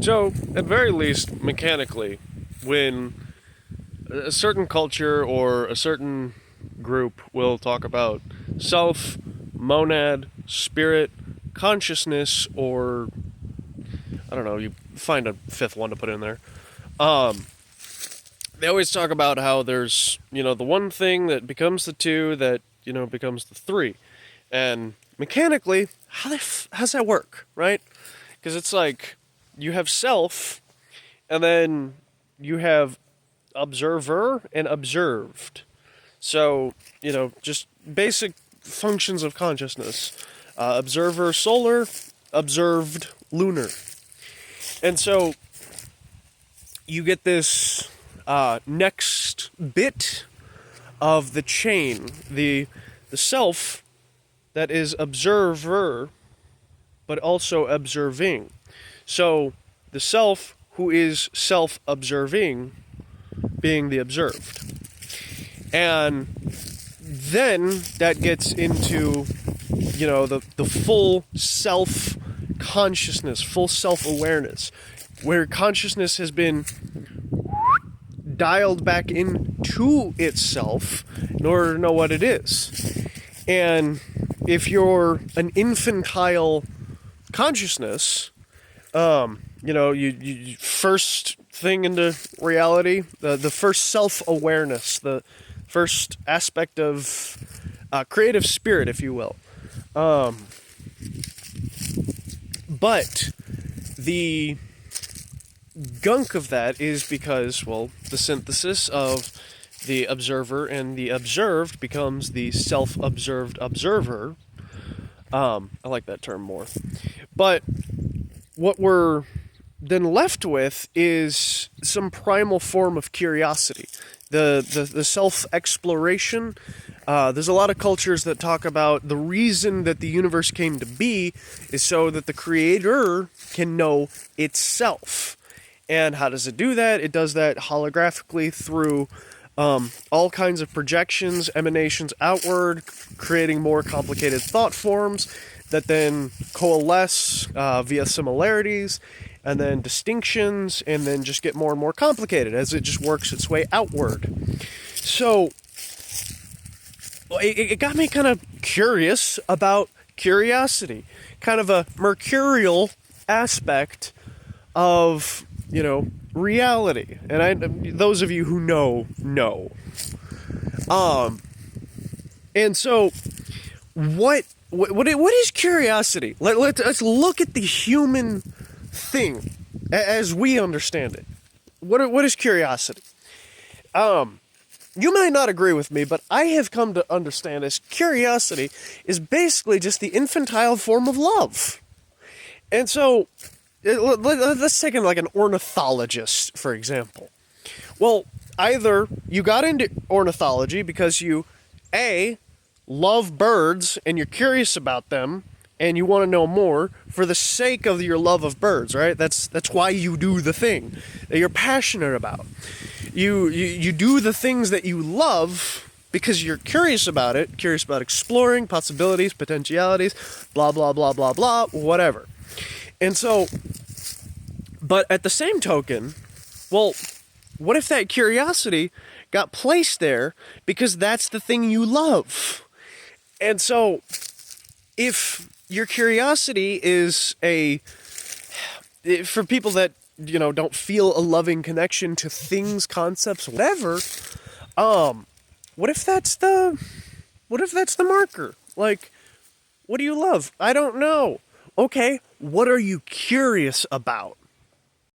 So, at very least, mechanically, when a certain culture or a certain group will talk about self, monad, spirit, consciousness, or I don't know, you find a fifth one to put in there. Um, they always talk about how there's, the one thing that becomes the two that, becomes the three. And mechanically, how's that work, right? Because it's like you have self, and then you have observer and observed. So, just basic functions of consciousness. Observer solar, observed lunar. And so you get this next bit of the chain, the self that is observer, but also observing. So the self who is self-observing being the observed. And then that gets into, the full self-consciousness, full self-awareness, where consciousness has been dialed back into itself in order to know what it is. And if you're an infantile consciousness, you first thing into reality, the first self-awareness, the first aspect of creative spirit, if you will. But the gunk of that is because, the synthesis of the observer and the observed becomes the self-observed observer. I like that term more. But what we're then left with is some primal form of curiosity. The self-exploration. There's a lot of cultures that talk about the reason that the universe came to be is so that the creator can know itself. And how does it do that? It does that holographically through all kinds of projections, emanations outward, creating more complicated thought forms that then coalesce via similarities, and then distinctions, and then just get more and more complicated as it just works its way outward. So it got me kind of curious about curiosity, kind of a mercurial aspect of, reality. And those of you who know. And so what is curiosity? Let's look at the human thing as we understand it. What is curiosity? You might not agree with me, but I have come to understand as curiosity is basically just the infantile form of love. And so let's take like an ornithologist, for example. Well, either you got into ornithology because you, A, love birds and you're curious about them and you want to know more for the sake of your love of birds, right? That's why you do the thing that you're passionate about. You do the things that you love because you're curious about it, curious about exploring possibilities, potentialities, blah, blah, blah, blah, blah, whatever. And so, but at the same token, what if that curiosity got placed there because that's the thing you love? And so, if your curiosity is for people that, don't feel a loving connection to things, concepts, whatever, what if that's the marker? Like, what do you love? I don't know. Okay, what are you curious about?